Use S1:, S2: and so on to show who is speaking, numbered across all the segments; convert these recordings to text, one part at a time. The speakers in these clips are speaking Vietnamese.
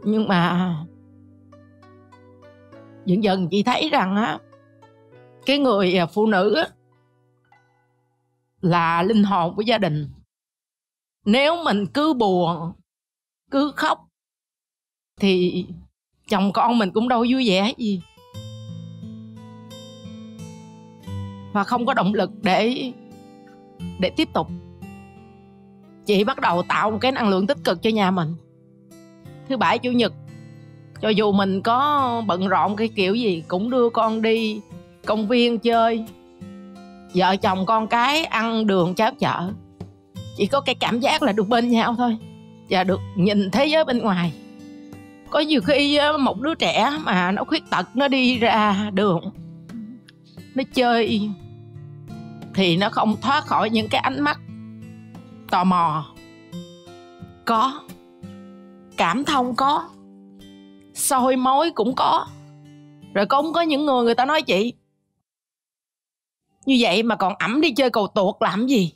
S1: Nhưng mà dần dần chị thấy rằng á, cái người phụ nữ á, là linh hồn của gia đình. Nếu mình cứ buồn, cứ khóc thì chồng con mình cũng đâu vui vẻ gì, và không có động lực để tiếp tục. Chị bắt đầu tạo một cái năng lượng tích cực cho nhà mình. Thứ Bảy Chủ nhật, cho dù mình có bận rộn cái kiểu gì, cũng đưa con đi công viên chơi, vợ chồng con cái ăn đường cháo chợ. Chỉ có cái cảm giác là được bên nhau thôi, và được nhìn thế giới bên ngoài. Có nhiều khi một đứa trẻ mà nó khuyết tật, nó đi ra đường, nó chơi, thì nó không thoát khỏi những cái ánh mắt tò mò. Có cảm thông, có soi mói cũng có. Rồi cũng có những người ta nói chị, như vậy mà còn ẵm đi chơi cầu tuột làm gì?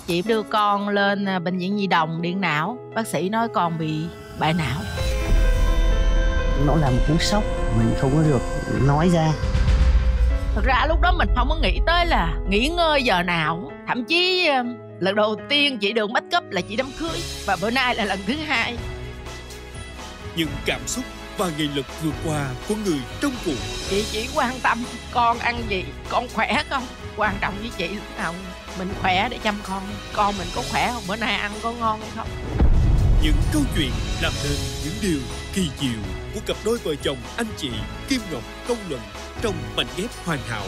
S1: Chị đưa con lên bệnh viện Nhi Đồng điện não. Bác sĩ nói con bị bại não.
S2: Nó là một cú sốc, mình không có được nói ra.
S1: Thật ra lúc đó mình không có nghĩ tới là nghỉ ngơi giờ nào. Thậm chí lần đầu tiên chị được make up là chị đám cưới, và bữa nay là lần thứ 2.
S3: Những cảm xúc và nghị lực vượt qua của người trong cuộc.
S1: Chị chỉ quan tâm con ăn gì, con khỏe không. Quan trọng với chị lúc nào mình khỏe để chăm con mình có khỏe không, bữa nay ăn có ngon hay không.
S3: Những câu chuyện làm nên những điều kỳ diệu của cặp đôi vợ chồng anh chị Kim Ngọc Công Luận trong Mảnh ghép hoàn hảo.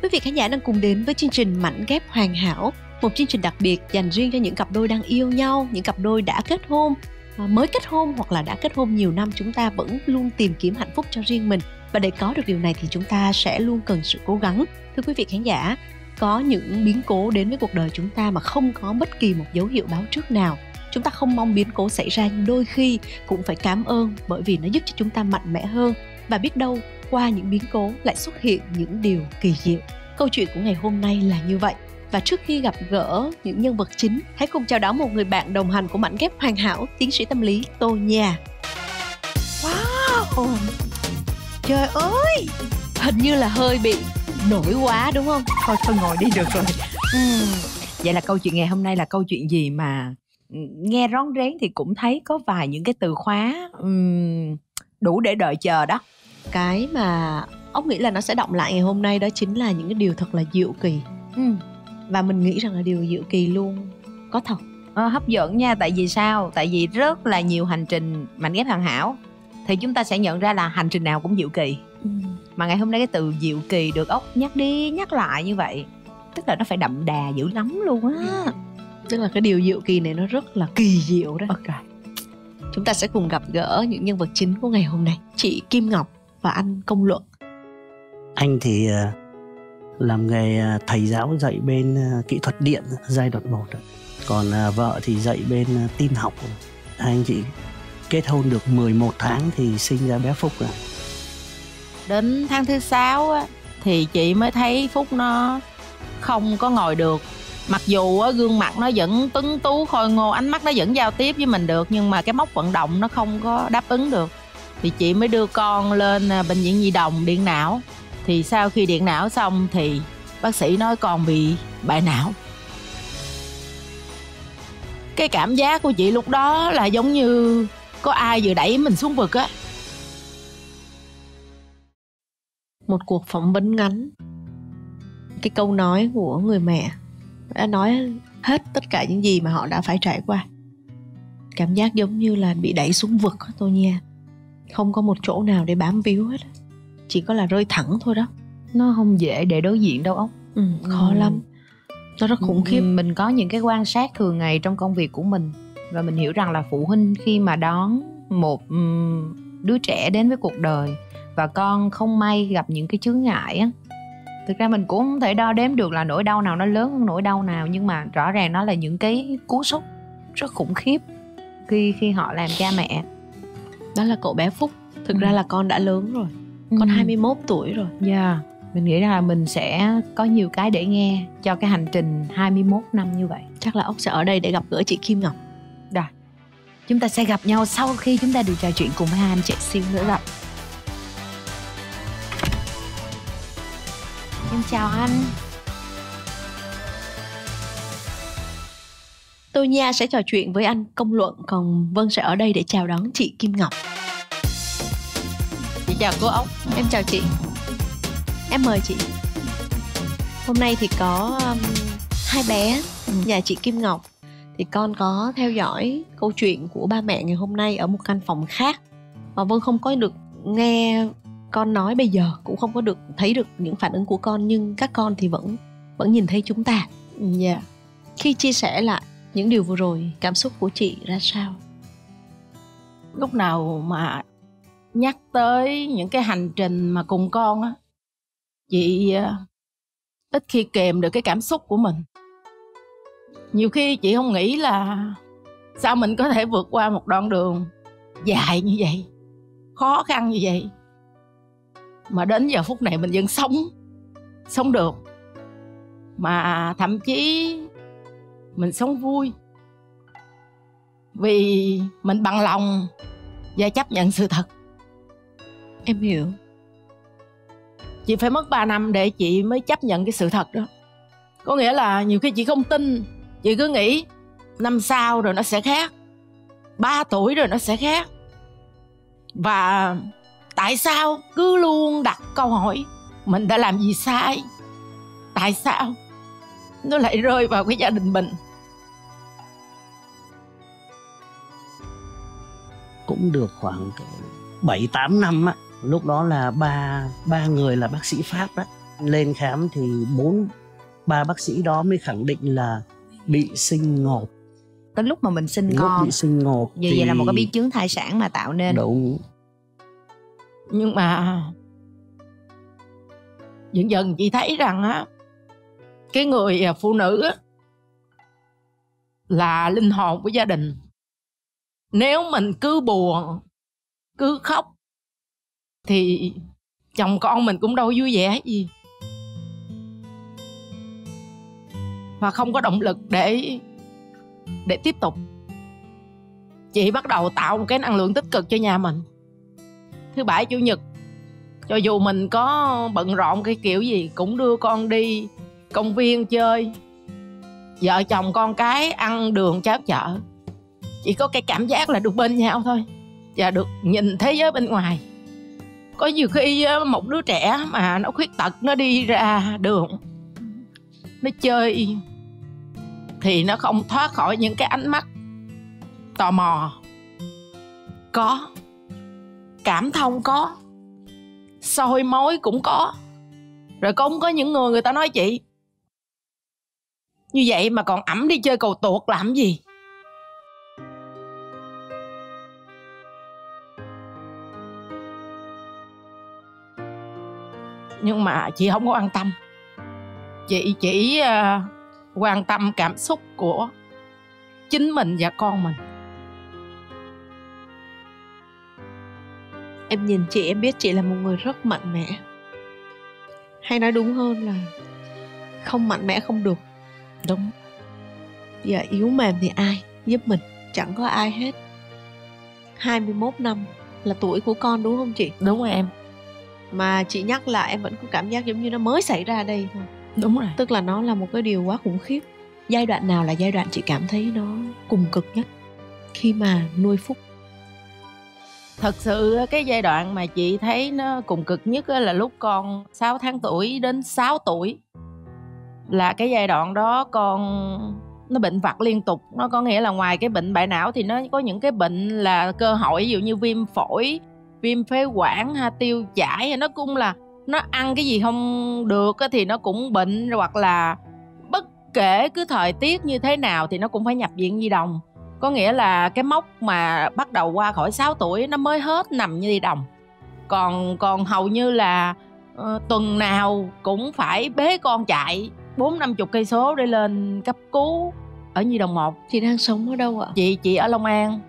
S4: Quý vị khán giả đang cùng đến với chương trình Mảnh ghép hoàn hảo, một chương trình đặc biệt dành riêng cho những cặp đôi đang yêu nhau, những cặp đôi đã kết hôn, mới kết hôn hoặc là đã kết hôn nhiều năm. Chúng ta vẫn luôn tìm kiếm hạnh phúc cho riêng mình, và để có được điều này thì chúng ta sẽ luôn cần sự cố gắng. Thưa quý vị khán giả, có những biến cố đến với cuộc đời chúng ta mà không có bất kỳ một dấu hiệu báo trước nào. Chúng ta không mong biến cố xảy ra, nhưng đôi khi cũng phải cảm ơn, bởi vì nó giúp cho chúng ta mạnh mẽ hơn. Và biết đâu qua những biến cố lại xuất hiện những điều kỳ diệu. Câu chuyện của ngày hôm nay là như vậy. Và trước khi gặp gỡ những nhân vật chính, hãy cùng chào đón một người bạn đồng hành của Mảnh ghép hoàn hảo, tiến sĩ tâm lý Tô Nha. Wow, trời ơi, hình như là hơi bị nổi quá đúng không?
S5: Thôi ngồi đi được rồi. Vậy là câu chuyện ngày hôm nay là câu chuyện gì mà nghe rón rén thì cũng thấy có vài những cái từ khóa đủ để đợi chờ đó.
S4: Cái mà ông nghĩ là nó sẽ động lại ngày hôm nay đó chính là những cái điều thật là diệu kỳ. Và mình nghĩ rằng là điều diệu kỳ luôn có thật.
S5: Hấp dẫn nha. Tại vì sao? Tại vì rất là nhiều hành trình mảnh ghép hoàn hảo thì chúng ta sẽ nhận ra là hành trình nào cũng diệu kỳ. Mà ngày hôm nay cái từ diệu kỳ được ốc nhắc đi nhắc lại như vậy, tức là nó phải đậm đà dữ lắm luôn á.
S4: Tức là cái điều diệu kỳ này nó rất là kỳ diệu đó.
S5: Ok,
S4: chúng ta sẽ cùng gặp gỡ những nhân vật chính của ngày hôm nay, chị Kim Ngọc và anh Công Luận.
S2: Anh thì làm nghề thầy giáo dạy bên kỹ thuật điện giai đoạn 1. Còn vợ thì dạy bên tin học. Anh chị kết hôn được 11 tháng thì sinh ra bé Phúc rồi.
S1: Đến tháng thứ 6 á, thì chị mới thấy Phúc nó không có ngồi được. Mặc dù á, gương mặt nó vẫn tuấn tú khôi ngô, ánh mắt nó vẫn giao tiếp với mình được, nhưng mà cái mốc vận động nó không có đáp ứng được. Thì chị mới đưa con lên bệnh viện Nhi Đồng điện não. Thì sau khi điện não xong thì bác sĩ nói con bị bại não. Cái cảm giác của chị lúc đó là giống như có ai vừa đẩy mình xuống vực á.
S4: Một cuộc phỏng vấn ngắn, cái câu nói của người mẹ đã nói hết tất cả những gì mà họ đã phải trải qua. Cảm giác giống như là bị đẩy xuống vực đó, Tô Nha. Không có một chỗ nào để bám víu hết, chỉ có là rơi thẳng thôi đó.
S5: Nó không dễ để đối diện đâu ốc.
S4: Khó lắm. Nó rất khủng khiếp.
S5: Mình có những cái quan sát thường ngày trong công việc của mình, và mình hiểu rằng là phụ huynh khi mà đón một đứa trẻ đến với cuộc đời và con không may gặp những cái chướng ngại á, Thực ra mình cũng không thể đo đếm được là nỗi đau nào nó lớn hơn nỗi đau nào, nhưng mà rõ ràng nó là những cái cú sốc rất khủng khiếp khi họ làm cha mẹ.
S4: Đó là cậu bé Phúc. Thực ra là con đã lớn rồi, con 21 tuổi rồi.
S5: Mình nghĩ rằng là mình sẽ có nhiều cái để nghe cho cái hành trình 21 năm như vậy.
S4: Chắc là Ốc sẽ ở đây để gặp gỡ chị Kim Ngọc.
S5: Rồi, chúng ta sẽ gặp nhau sau khi chúng ta được trò chuyện cùng với hai anh chị siêu nữa rồi. Em chào anh.
S4: Tôi Nha sẽ trò chuyện với anh Công Luận, còn Vân sẽ ở đây để chào đón chị Kim Ngọc.
S1: Chị chào cô Ốc.
S4: Em chào chị. Em mời chị. Hôm nay thì có hai bé nhà chị Kim Ngọc. Thì con có theo dõi câu chuyện của ba mẹ ngày hôm nay ở một căn phòng khác. Và Vân không có được nghe con nói bây giờ, cũng không có được thấy được những phản ứng của con, nhưng các con thì vẫn nhìn thấy chúng ta.
S1: Dạ.
S4: Khi chia sẻ lại những điều vừa rồi, cảm xúc của chị ra sao?
S1: Lúc nào mà nhắc tới những cái hành trình mà cùng con á, chị ít khi kềm được cái cảm xúc của mình. Nhiều khi chị không nghĩ là sao mình có thể vượt qua một đoạn đường dài như vậy, khó khăn như vậy, mà đến giờ phút này mình vẫn sống được. Mà thậm chí mình sống vui vì mình bằng lòng và chấp nhận sự thật.
S4: Em hiểu.
S1: Chị phải mất 3 năm để chị mới chấp nhận cái sự thật đó. Có nghĩa là nhiều khi chị không tin. Chị cứ nghĩ năm sau rồi nó sẽ khác, 3 tuổi rồi nó sẽ khác. Và tại sao cứ luôn đặt câu hỏi mình đã làm gì sai, tại sao nó lại rơi vào cái gia đình mình.
S2: Cũng được khoảng 7-8 năm á. Lúc đó là ba người là bác sĩ Pháp đó. Lên khám thì ba bác sĩ đó mới khẳng định là bị sinh ngộp.
S5: Tới lúc mà mình sinh
S2: Lúc
S5: con
S2: bị sinh ngộp
S5: vậy
S2: thì
S5: là một cái biến chứng thai sản mà tạo nên.
S2: Đúng.
S1: Nhưng mà dần dần chị thấy rằng á, cái người phụ nữ á là linh hồn của gia đình. Nếu mình cứ buồn, cứ khóc thì chồng con mình cũng đâu vui vẻ gì, và không có động lực để tiếp tục. Chị bắt đầu tạo một cái năng lượng tích cực cho nhà mình. Thứ Bảy Chủ nhật, cho dù mình có bận rộn cái kiểu gì, cũng đưa con đi công viên chơi, vợ chồng con cái ăn đường cháo chợ. Chỉ có cái cảm giác là được bên nhau thôi, và được nhìn thế giới bên ngoài. Có nhiều khi một đứa trẻ mà nó khuyết tật, nó đi ra đường, nó chơi thì nó không thoát khỏi những cái ánh mắt tò mò. Có cảm thông, có soi mói cũng có. Rồi cũng có những người ta nói chị, như vậy mà còn ẵm đi chơi cầu tuột làm gì? Nhưng mà chị không có quan tâm. Chị chỉ quan tâm cảm xúc của chính mình và con mình.
S4: Em nhìn chị, em biết chị là một người rất mạnh mẽ. Hay nói đúng hơn là không mạnh mẽ không được.
S1: Đúng.
S4: Giờ yếu mềm thì ai giúp mình? Chẳng có ai hết. 21 năm là tuổi của con đúng không chị?
S1: Đúng rồi em.
S4: Mà chị nhắc lại em vẫn có cảm giác giống như nó mới xảy ra đây thôi.
S1: Đúng rồi.
S4: Tức là nó là một cái điều quá khủng khiếp. Giai đoạn nào là giai đoạn chị cảm thấy nó cùng cực nhất khi mà nuôi Phúc?
S1: Thật sự cái giai đoạn mà chị thấy nó cùng cực nhất là lúc con 6 tháng tuổi đến 6 tuổi. Là cái giai đoạn đó con nó bệnh vặt liên tục. Nó có nghĩa là ngoài cái bệnh bại não thì nó có những cái bệnh là cơ hội, ví dụ như viêm phổi, viêm phế quản, tiêu chảy. Nó cũng là nó ăn cái gì không được thì nó cũng bệnh, hoặc là bất kể cứ thời tiết như thế nào thì nó cũng phải nhập viện nhi đồng. Có nghĩa là cái mốc mà bắt đầu qua khỏi 6 tuổi nó mới hết nằm như nhi đồng. Còn hầu như là tuần nào cũng phải bế con chạy 40-50 cây số để lên cấp cứu ở Nhi Đồng 1.
S4: Chị đang sống ở đâu ạ?
S1: Chị ở Long An.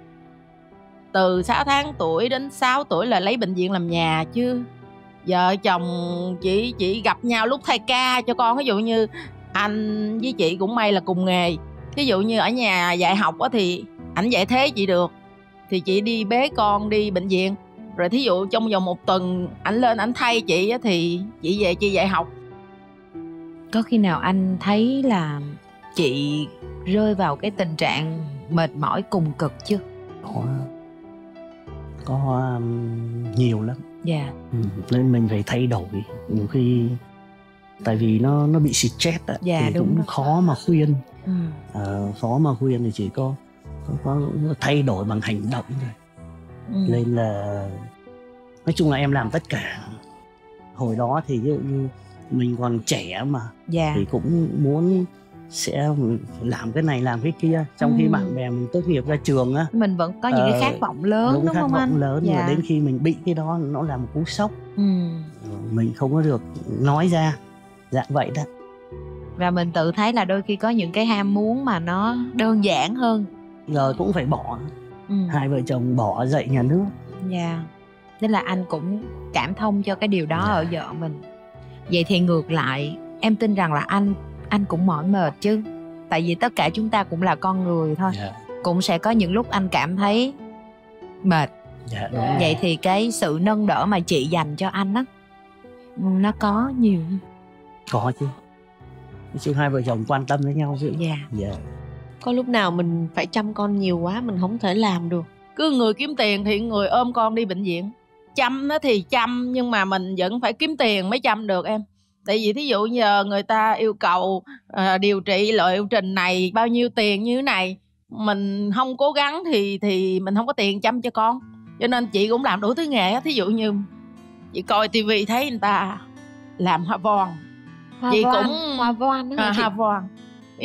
S1: Từ 6 tháng tuổi đến 6 tuổi là lấy bệnh viện làm nhà, chứ vợ chồng chỉ gặp nhau lúc thay ca cho con. Ví dụ như anh với chị cũng may là cùng nghề. Ví dụ như ở nhà dạy học thì ảnh dạy thế chị được, thì chị đi bế con đi bệnh viện. Rồi thí dụ trong vòng 1 tuần ảnh lên ảnh thay chị thì chị về chị dạy học.
S5: Có khi nào anh thấy là chị rơi vào cái tình trạng mệt mỏi cùng cực chưa?
S2: Có nhiều lắm.
S5: Dạ.
S2: Nên mình phải thay đổi. Nhiều khi tại vì nó bị stress
S5: dạ,
S2: thì
S5: đúng
S2: cũng
S5: rồi.
S2: khó mà khuyên. Khó mà khuyên thì chỉ có thay đổi bằng hành động thôi. Nên là nói chung là em làm tất cả. Hồi đó thì ví dụ như mình còn trẻ mà,
S5: dạ.
S2: thì cũng muốn sẽ làm cái này làm cái kia. Trong khi bạn bè mình tốt nghiệp ra trường á,
S5: mình vẫn có những cái khát vọng lớn, đúng không anh?
S2: Khát vọng lớn,
S5: dạ.
S2: Và đến khi mình bị cái đó nó là một cú sốc. Mình không có được nói ra. Dạ vậy đó.
S5: Và mình tự thấy là đôi khi có những cái ham muốn mà nó đơn giản hơn,
S2: Rồi cũng phải bỏ. Hai vợ chồng bỏ dạy nhà nước.
S5: Dạ. Nên là anh cũng cảm thông cho cái điều đó ở vợ mình. Vậy thì ngược lại, em tin rằng là anh cũng mỏi mệt chứ. Tại vì tất cả chúng ta cũng là con người thôi. Cũng sẽ có những lúc anh cảm thấy mệt.
S2: Dạ đúng.
S5: Vậy thì cái sự nâng đỡ mà chị dành cho anh á, nó có nhiều không?
S2: Có chứ. Chứ hai vợ chồng quan tâm với nhau chứ.
S5: Dạ.
S4: Có lúc nào mình phải chăm con nhiều quá mình không thể làm được.
S1: Cứ người kiếm tiền thì người ôm con đi bệnh viện. Chăm nó thì chăm, nhưng mà mình vẫn phải kiếm tiền mới chăm được em. Tại vì thí dụ giờ người ta yêu cầu điều trị loại liệu trình này bao nhiêu tiền như thế này, mình không cố gắng thì mình không có tiền chăm cho con. Cho nên chị cũng làm đủ thứ nghề. Thí dụ như chị coi tivi thấy người ta làm hoa von, chị cũng
S4: hoa von đó
S1: hoa von.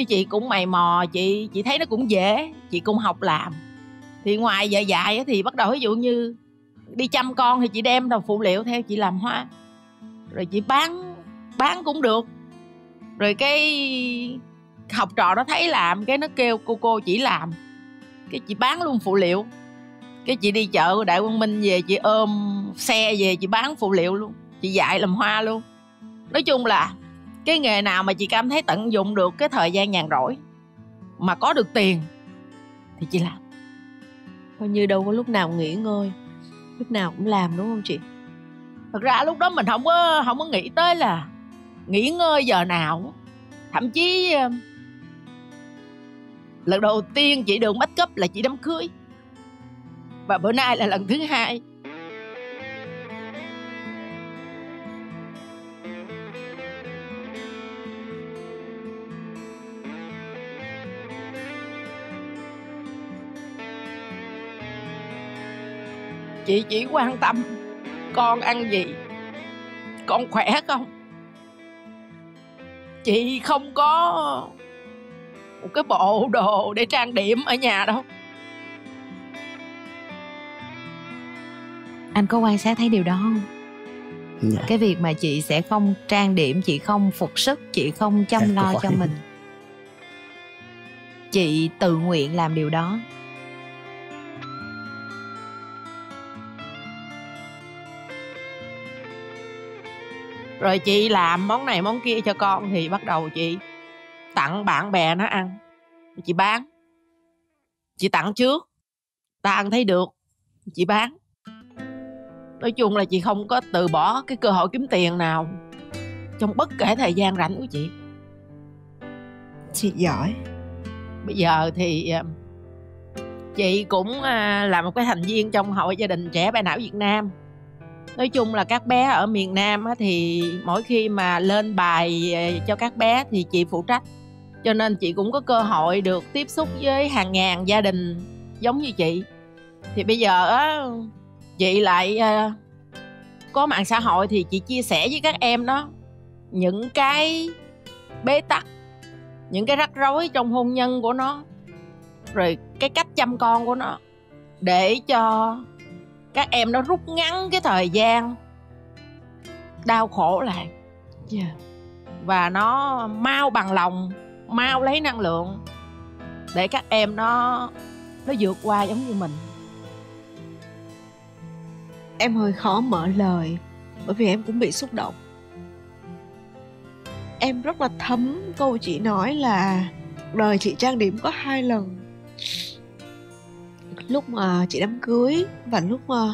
S1: Chị cũng mày mò, chị thấy nó cũng dễ, chị cũng học làm. Thì ngoài giờ dạy thì bắt đầu ví dụ như đi chăm con thì chị đem đầu phụ liệu theo chị làm hoa, rồi chị bán cũng được. Rồi cái học trò nó thấy làm cái nó kêu cô chỉ làm, cái chị bán luôn phụ liệu. Cái chị đi chợ Đại Quang Minh về, chị ôm xe về chị bán phụ liệu luôn, chị dạy làm hoa luôn. Nói chung là cái nghề nào mà chị cảm thấy tận dụng được cái thời gian nhàn rỗi mà có được tiền thì chị làm.
S4: Coi như đâu có lúc nào nghỉ ngơi, lúc nào cũng làm, đúng không chị?
S1: Thật ra lúc đó mình không có nghĩ tới là nghỉ ngơi giờ nào. Thậm chí lần đầu tiên chị được make up là chị đám cưới, và bữa nay là lần thứ 2. Chị chỉ quan tâm con ăn gì, con khỏe không. Chị không có một cái bộ đồ để trang điểm ở nhà đâu.
S5: Anh có quan sát thấy điều đó không?
S2: Dạ.
S5: Cái việc mà chị sẽ không trang điểm, chị không phục sức, chị không chăm lo cho mình, chị tự nguyện làm điều đó.
S1: Rồi chị làm món này món kia cho con thì bắt đầu chị tặng bạn bè nó ăn, chị bán. Chị tặng trước, ta ăn thấy được, chị bán. Nói chung là chị không có từ bỏ cái cơ hội kiếm tiền nào trong bất kể thời gian rảnh của chị.
S4: Chị giỏi.
S1: Bây giờ thì chị cũng là một cái thành viên trong Hội Gia đình Trẻ Bại não Việt Nam. Nói chung là các bé ở miền Nam thì mỗi khi mà lên bài cho các bé thì chị phụ trách. Cho nên chị cũng có cơ hội được tiếp xúc với hàng ngàn gia đình giống như chị. Thì bây giờ chị lại có mạng xã hội thì chị chia sẻ với các em đó những cái bế tắc, những cái rắc rối trong hôn nhân của nó, rồi cái cách chăm con của nó, để cho các em nó rút ngắn cái thời gian đau khổ lại. Và nó mau bằng lòng, mau lấy năng lượng để các em nó vượt qua giống như mình.
S4: Em hơi khó mở lời bởi vì em cũng bị xúc động. Em rất là thấm câu chị nói là đời chị trang điểm có 2 lần. Lúc mà chị đám cưới và lúc mà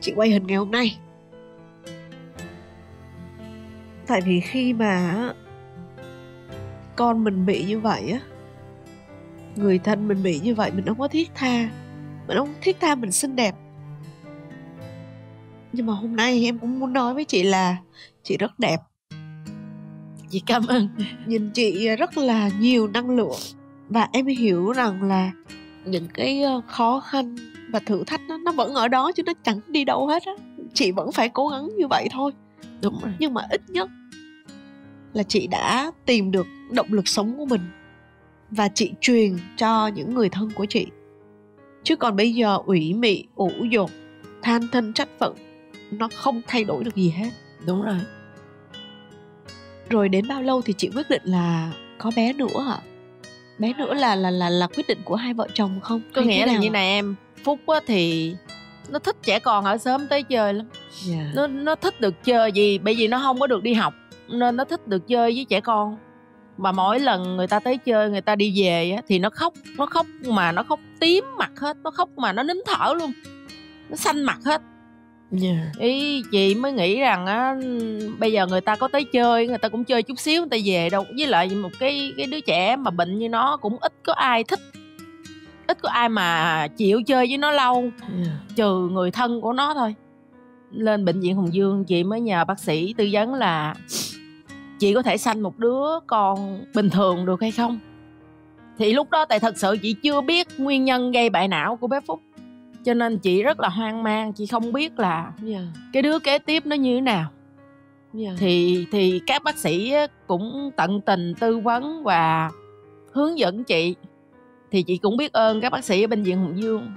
S4: chị quay hình ngày hôm nay. Tại vì khi mà con mình bị như vậy á, người thân mình bị như vậy, mình không có thiết tha. Mình không thiết tha mình xinh đẹp. Nhưng mà hôm nay em cũng muốn nói với chị là chị rất đẹp.
S1: Chị cảm ơn.
S4: Nhìn chị rất là nhiều năng lượng. Và em hiểu rằng là những cái khó khăn và thử thách nó vẫn ở đó chứ nó chẳng đi đâu hết á. Chị vẫn phải cố gắng như vậy thôi.
S1: Đúng rồi.
S4: Nhưng mà ít nhất là chị đã tìm được động lực sống của mình. Và chị truyền cho những người thân của chị. Chứ còn bây giờ ủy mị, ủ dột, than thân trách phận, nó không thay đổi được gì hết.
S1: Đúng rồi.
S4: Rồi đến bao lâu thì chị quyết định là có bé nữa hả? Bé nữa là quyết định của hai vợ chồng không?
S1: Có
S4: hay
S1: nghĩa là như
S4: ạ?
S1: này em. Phúc á thì nó thích trẻ con ở sớm tới chơi lắm. Nó thích được chơi gì, bởi vì nó không có được đi học nên nó thích được chơi với trẻ con. Mà mỗi lần người ta tới chơi, người ta đi về á, thì nó khóc mà nó khóc tím mặt hết. Nó khóc mà nó nín thở luôn, nó xanh mặt hết. Ý chị mới nghĩ rằng á, bây giờ người ta có tới chơi, người ta cũng chơi chút xíu người ta về đâu. Với lại một cái đứa trẻ mà bệnh như nó cũng ít có ai thích, ít có ai mà chịu chơi với nó lâu, trừ người thân của nó thôi. Lên bệnh viện Hùng Vương chị mới nhờ bác sĩ tư vấn là chị có thể sanh một đứa con bình thường được hay không. Thì lúc đó tại thật sự chị chưa biết nguyên nhân gây bại não của bé Phúc, cho nên chị rất là hoang mang. Chị không biết là cái đứa kế tiếp nó như thế nào. Thì các bác sĩ cũng tận tình tư vấn và hướng dẫn chị. Thì chị cũng biết ơn các bác sĩ ở bệnh viện Hùng Vương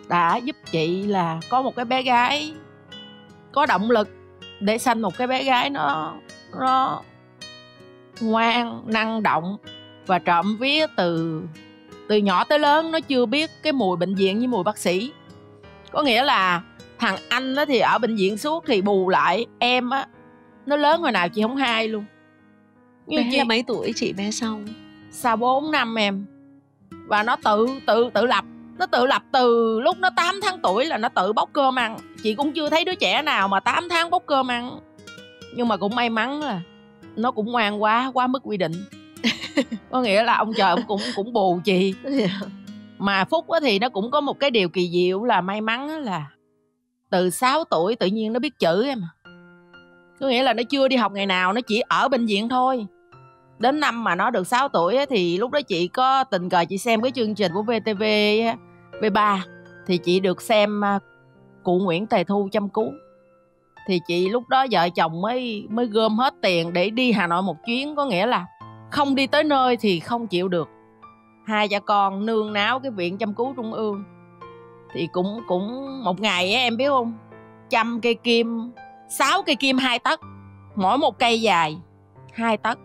S1: đã giúp chị là có một cái bé gái có động lực để sanh một cái bé gái nó ngoan, năng động và trộm vía từ nhỏ tới lớn. Nó chưa biết cái mùi bệnh viện với mùi bác sĩ. Có nghĩa là thằng anh đó thì ở bệnh viện suốt, thì bù lại em á, nó lớn hồi nào chị không hay luôn.
S4: Như bé chị là mấy tuổi chị bé sau
S1: 4 năm em. Và nó tự lập. Nó tự lập từ lúc nó 8 tháng tuổi là nó tự bóc cơm ăn. Chị cũng chưa thấy đứa trẻ nào mà 8 tháng bóc cơm ăn. Nhưng mà cũng may mắn là nó cũng ngoan quá mức quy định. Có nghĩa là ông trời ông cũng bù chị. Mà Phúc thì nó cũng có một cái điều kỳ diệu là may mắn là từ 6 tuổi tự nhiên nó biết chữ em. Có nghĩa là nó chưa đi học ngày nào, nó chỉ ở bệnh viện thôi. Đến năm mà nó được 6 tuổi thì lúc đó chị có tình cờ chị xem cái chương trình của VTV V3. Thì chị được xem cụ Nguyễn Tề Thu chăm cứu. Thì chị lúc đó vợ chồng mới gom hết tiền để đi Hà Nội một chuyến. Có nghĩa là không đi tới nơi thì không chịu được. Hai cha con nương náo cái viện chăm cứu trung ương. Thì cũng một ngày em biết không, chăm cây kim, 6 cây kim 2 tấc, mỗi một cây dài 2 tấc,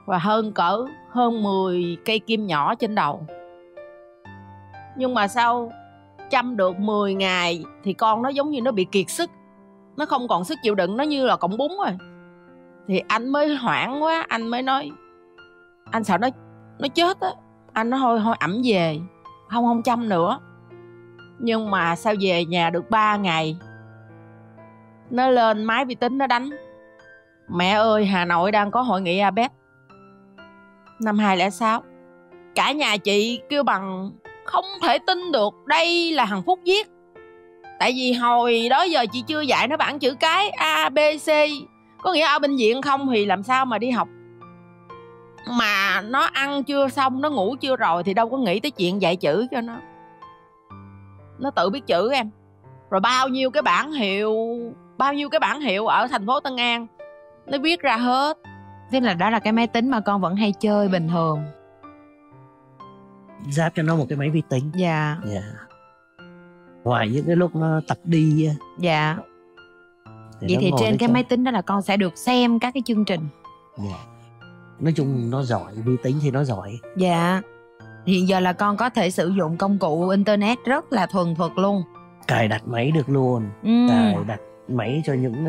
S1: và hơn 10 cây kim nhỏ trên đầu. Nhưng mà sau chăm được 10 ngày thì con nó giống như nó bị kiệt sức, nó không còn sức chịu đựng, nó như là cọng bún rồi. Thì anh mới hoảng quá, anh mới nói anh sợ nó chết á. Anh nói thôi ẵm về, không chăm nữa. Nhưng mà sao về nhà được 3 ngày nó lên máy vi tính nó đánh: mẹ ơi, Hà Nội đang có hội nghị APEC năm 2006. Cả nhà chị kêu bằng không thể tin được đây là thằng Phúc viết. Tại vì hồi đó giờ chị chưa dạy nó bảng chữ cái A, B, C. Có nghĩa ở bệnh viện không thì làm sao mà đi học. Mà nó ăn chưa xong, nó ngủ chưa rồi thì đâu có nghĩ tới chuyện dạy chữ cho nó. Nó tự biết chữ em. Rồi bao nhiêu cái bảng hiệu ở thành phố Tân An nó viết ra hết.
S5: Thế là đó là cái máy tính mà con vẫn hay chơi bình thường.
S2: Giáp cho nó một cái máy vi tính.
S5: Dạ.
S2: Ngoài những cái lúc nó tập đi,
S5: dạ, Vậy thì trên cái máy tính đó là con sẽ được xem các cái chương trình.
S2: Dạ. Nói chung nó giỏi, vi tính thì nó giỏi.
S5: Dạ. Hiện giờ là con có thể sử dụng công cụ internet rất là thuần thục luôn.
S2: Cài đặt máy được luôn. Cài đặt máy cho những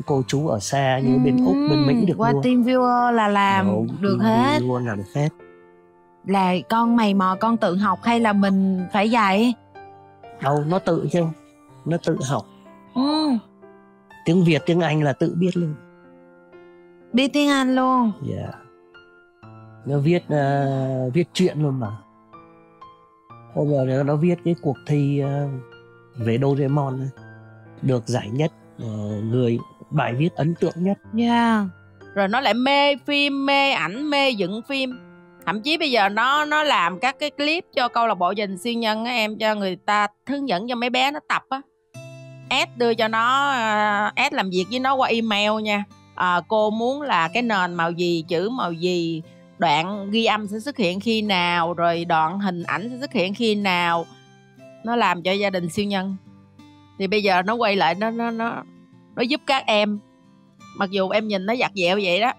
S2: cô chú ở xa như bên Úc, bên Mỹ được
S5: qua
S2: luôn.
S5: Qua TeamViewer là làm được hết.
S2: Luôn làm được hết.
S5: Là con mày mò con tự học hay là mình phải dạy?
S2: Đâu, nó tự chứ. Nó tự học. Tiếng Việt, tiếng Anh là tự biết luôn.
S5: Biết tiếng Anh luôn.
S2: Dạ. Nó viết truyện luôn mà. Hôm rồi nó viết cái cuộc thi về Doraemon được giải nhất, người bài viết ấn tượng nhất.
S5: Dạ.
S1: Rồi nó lại mê phim, mê ảnh, mê dựng phim. Thậm chí bây giờ nó làm các cái clip cho câu lạc bộ gia đình siêu nhân á em, cho người ta hướng dẫn cho mấy bé nó tập á. S đưa cho nó, S làm việc với nó qua email nha. Cô muốn là cái nền màu gì, chữ màu gì, đoạn ghi âm sẽ xuất hiện khi nào, rồi đoạn hình ảnh sẽ xuất hiện khi nào. Nó làm cho gia đình siêu nhân. Thì bây giờ nó quay lại nó giúp các em. Mặc dù em nhìn nó giặt dẹo vậy đó,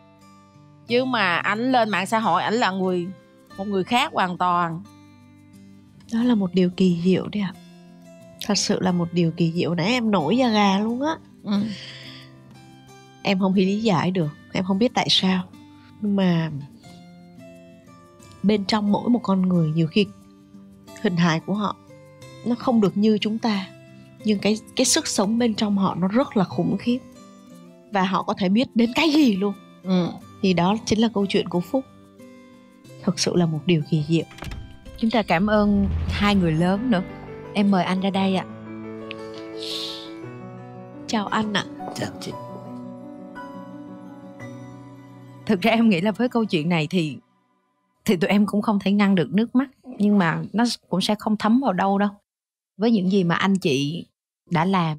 S1: chứ mà ảnh lên mạng xã hội ảnh là một người khác hoàn toàn.
S4: Đó là một điều kỳ diệu đấy ạ. Thật sự là một điều kỳ diệu. Nãy em nổi da gà luôn á. Em không lý giải được, em không biết tại sao. Nhưng mà bên trong mỗi một con người, nhiều khi hình hài của họ nó không được như chúng ta, nhưng cái sức sống bên trong họ nó rất là khủng khiếp. Và họ có thể biết đến cái gì luôn. Thì đó chính là câu chuyện của Phúc. Thực sự là một điều kỳ diệu.
S5: Chúng ta cảm ơn hai người lớn nữa. Em mời anh ra đây ạ.
S4: Chào anh ạ.
S2: Chào chị.
S5: Thực ra em nghĩ là với câu chuyện này thì tụi em cũng không thể ngăn được nước mắt, nhưng mà nó cũng sẽ không thấm vào đâu đâu. Với những gì mà anh chị đã làm,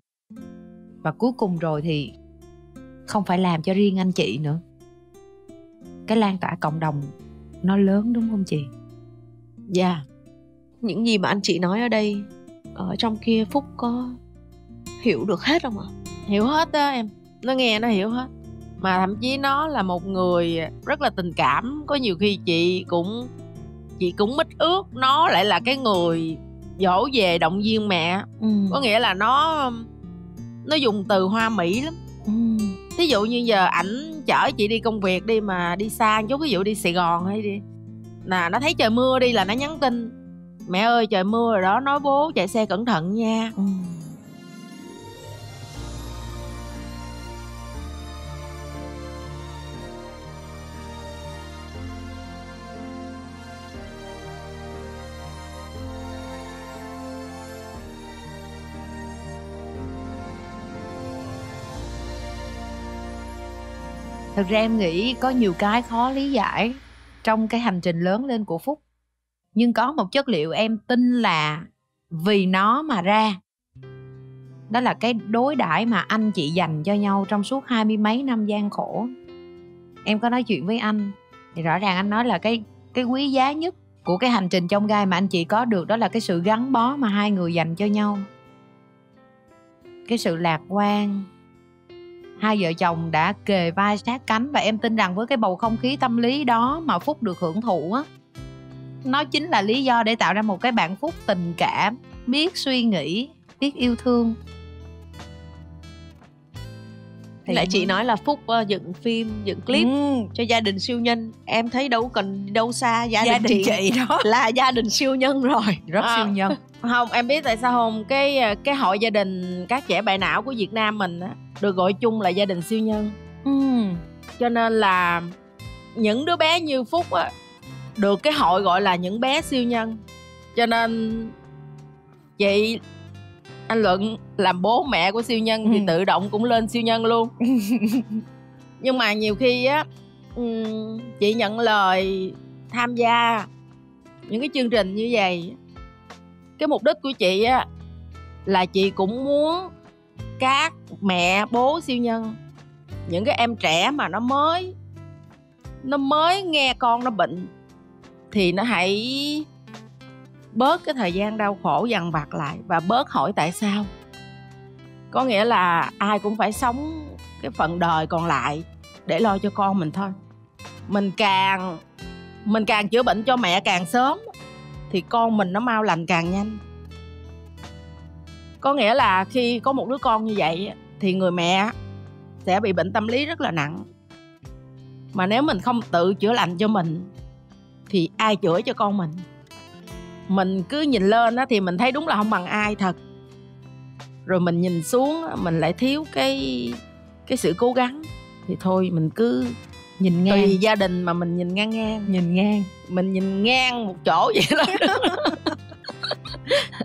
S5: và cuối cùng rồi thì không phải làm cho riêng anh chị nữa. Cái lan tỏa cộng đồng nó lớn, đúng không chị?
S4: Dạ. Những gì mà anh chị nói ở đây, ở trong kia Phúc có hiểu được hết không ạ?
S1: Hiểu hết đó em. Nó nghe nó hiểu hết. Mà thậm chí nó là một người rất là tình cảm. Có nhiều khi chị cũng mít ướt. Nó lại là cái người dỗ về động viên mẹ. Có nghĩa là nó dùng từ hoa mỹ lắm. Thí dụ như giờ ảnh chở chị đi công việc đi, mà đi xa chút, ví dụ đi Sài Gòn hay đi, là nó thấy trời mưa đi là nó nhắn tin: mẹ ơi trời mưa rồi đó, nói bố chạy xe cẩn thận nha.
S5: Thực ra em nghĩ có nhiều cái khó lý giải trong cái hành trình lớn lên của Phúc. Nhưng có một chất liệu em tin là vì nó mà ra. Đó là cái đối đãi mà anh chị dành cho nhau trong suốt 20 mấy năm gian khổ. Em có nói chuyện với anh thì rõ ràng anh nói là cái quý giá nhất của cái hành trình chông gai mà anh chị có được, đó là cái sự gắn bó mà hai người dành cho nhau. Cái sự lạc quan. Hai vợ chồng đã kề vai sát cánh. Và em tin rằng với cái bầu không khí tâm lý đó mà Phúc được hưởng thụ á, nó chính là lý do để tạo ra một cái bạn Phúc tình cảm, biết suy nghĩ, biết yêu thương.
S4: Thì lại chị nói là Phúc dựng phim, dựng clip cho gia đình siêu nhân. Em thấy đâu cần đâu xa, gia đình chị
S5: đó
S4: là gia đình siêu nhân rồi.
S5: Rất siêu nhân.
S1: Không, em biết tại sao không? Cái hội gia đình các trẻ bại não của Việt Nam mình á, được gọi chung là gia đình siêu nhân. Cho nên là những đứa bé như Phúc á, được cái hội gọi là những bé siêu nhân. Cho nên chị, anh Luận làm bố mẹ của siêu nhân thì tự động cũng lên siêu nhân luôn. Nhưng mà nhiều khi á, chị nhận lời tham gia những cái chương trình như vậy, cái mục đích của chị á là chị cũng muốn các mẹ bố siêu nhân, những cái em trẻ mà nó mới nghe con nó bệnh, thì nó hãy bớt cái thời gian đau khổ dằn vặt lại và bớt hỏi tại sao. Có nghĩa là ai cũng phải sống cái phận đời còn lại để lo cho con mình thôi. Mình càng chữa bệnh cho mẹ càng sớm thì con mình nó mau lành càng nhanh. Có nghĩa là khi có một đứa con như vậy thì người mẹ sẽ bị bệnh tâm lý rất là nặng. Mà nếu mình không tự chữa lành cho mình thì ai chữa cho con mình? Mình cứ nhìn lên thì mình thấy đúng là không bằng ai thật. Rồi mình nhìn xuống mình lại thiếu cái sự cố gắng. Thì thôi mình cứ
S5: nhìn ngang.
S1: Tùy gia đình mà mình nhìn ngang. Mình nhìn ngang một chỗ vậy đó.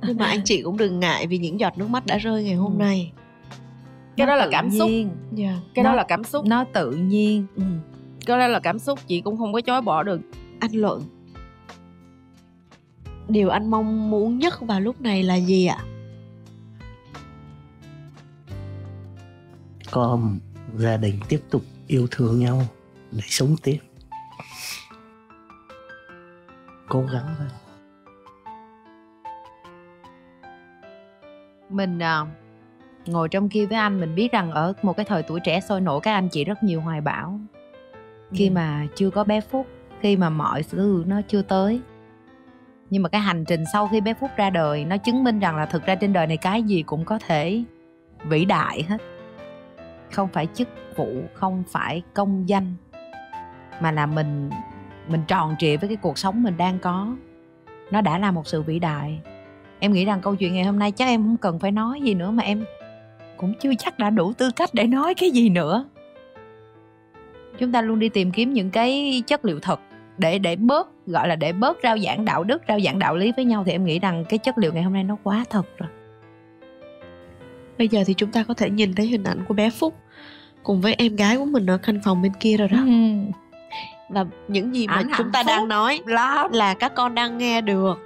S4: Nhưng mà anh chị cũng đừng ngại vì những giọt nước mắt đã rơi ngày hôm nay.
S1: Cái đó là cảm xúc. Cái đó là cảm xúc.
S5: Nó tự nhiên.
S1: Cái đó là cảm xúc, chị cũng không có chối bỏ được.
S4: Anh Luận, điều anh mong muốn nhất vào lúc này là gì ạ?
S2: Có gia đình tiếp tục yêu thương nhau để sống tiếp. Cố gắng thôi.
S5: Mình ngồi trong kia với anh, mình biết rằng ở một cái thời tuổi trẻ sôi nổi, các anh chị rất nhiều hoài bão. Khi mà chưa có bé Phúc, khi mà mọi thứ nó chưa tới. Nhưng mà cái hành trình sau khi bé Phúc ra đời, nó chứng minh rằng là thực ra trên đời này cái gì cũng có thể vĩ đại hết. Không phải chức vụ, không phải công danh, mà là mình tròn trịa với cái cuộc sống mình đang có. Nó đã là một sự vĩ đại. Em nghĩ rằng câu chuyện ngày hôm nay chắc em không cần phải nói gì nữa, mà em cũng chưa chắc đã đủ tư cách để nói cái gì nữa. Chúng ta luôn đi tìm kiếm những cái chất liệu thật để bớt, gọi là để bớt rao giảng đạo đức, rao giảng đạo lý với nhau. Thì em nghĩ rằng cái chất liệu ngày hôm nay nó quá thật rồi.
S4: Bây giờ thì chúng ta có thể nhìn thấy hình ảnh của bé Phúc cùng với em gái của mình ở căn phòng bên kia rồi đó. Và những gì mà chúng ta đang nói là các con đang nghe được.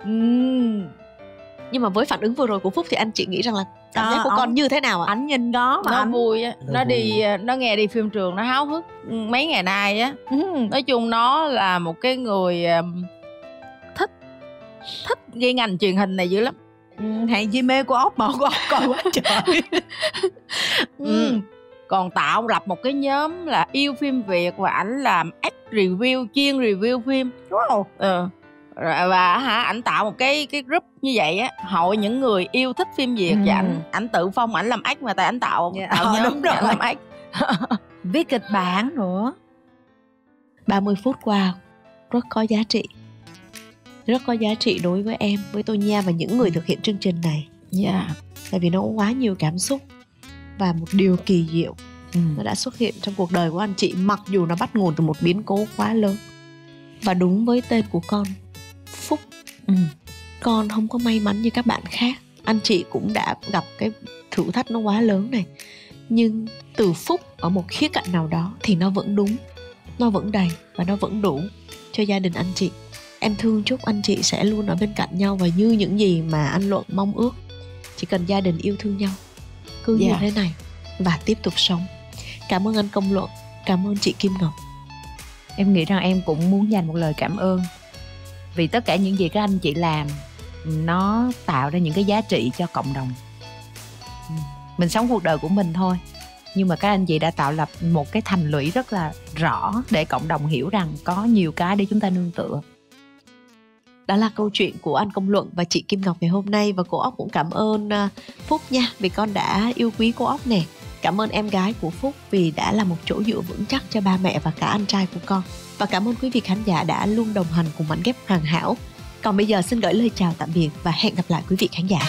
S4: Nhưng mà với phản ứng vừa rồi của Phúc thì anh chị nghĩ rằng là cảm giác của con như thế nào ạ?
S5: Anh nhìn đó mà
S1: nó vui á, nó nghe đi phim trường nó háo hức mấy ngày nay á. Nói chung nó là một cái người thích cái ngành truyền hình này dữ lắm.
S5: Hèn chi mê của ốc, mà của ốc coi quá trời.
S1: Còn Tạo lập một cái nhóm là yêu phim Việt và ảnh làm review, chuyên review phim.
S5: Wow.
S1: Và ảnh tạo một cái group như vậy á, hội những người yêu thích phim Việt. Và ảnh tự phong ảnh làm act, mà tại ảnh tạo nhóm,
S5: đúng rồi,
S1: ảnh làm act.
S5: Viết kịch bản nữa.
S4: 30 phút qua rất có giá trị. Rất có giá trị đối với em, với tôi Nha và những người thực hiện chương trình này. Tại vì nó có quá nhiều cảm xúc và một điều kỳ diệu nó đã xuất hiện trong cuộc đời của anh chị, mặc dù nó bắt nguồn từ một biến cố quá lớn. Và đúng với tên của con, Phúc. Con không có may mắn như các bạn khác. Anh chị cũng đã gặp cái thử thách nó quá lớn này, nhưng từ Phúc ở một khía cạnh nào đó thì nó vẫn đúng, nó vẫn đầy và nó vẫn đủ cho gia đình anh chị. Em thương chúc anh chị sẽ luôn ở bên cạnh nhau, và như những gì mà anh Luận mong ước, chỉ cần gia đình yêu thương nhau cứ như thế này và tiếp tục sống. Cảm ơn anh Công Luận, cảm ơn chị Kim Ngọc.
S5: Em nghĩ rằng em cũng muốn dành một lời cảm ơn vì tất cả những gì các anh chị làm nó tạo ra những cái giá trị cho cộng đồng. Mình sống cuộc đời của mình thôi, nhưng mà các anh chị đã tạo lập một cái thành lũy rất là rõ để cộng đồng hiểu rằng có nhiều cái để chúng ta nương tựa.
S4: Đó là câu chuyện của anh Công Luận và chị Kim Ngọc ngày hôm nay. Và cô Ốc cũng cảm ơn Phúc nha, vì con đã yêu quý cô Ốc nè. Cảm ơn em gái của Phúc vì đã là một chỗ dựa vững chắc cho ba mẹ và cả anh trai của con. Và cảm ơn quý vị khán giả đã luôn đồng hành cùng mảnh ghép hoàn hảo. Còn bây giờ xin gửi lời chào tạm biệt và hẹn gặp lại quý vị khán giả.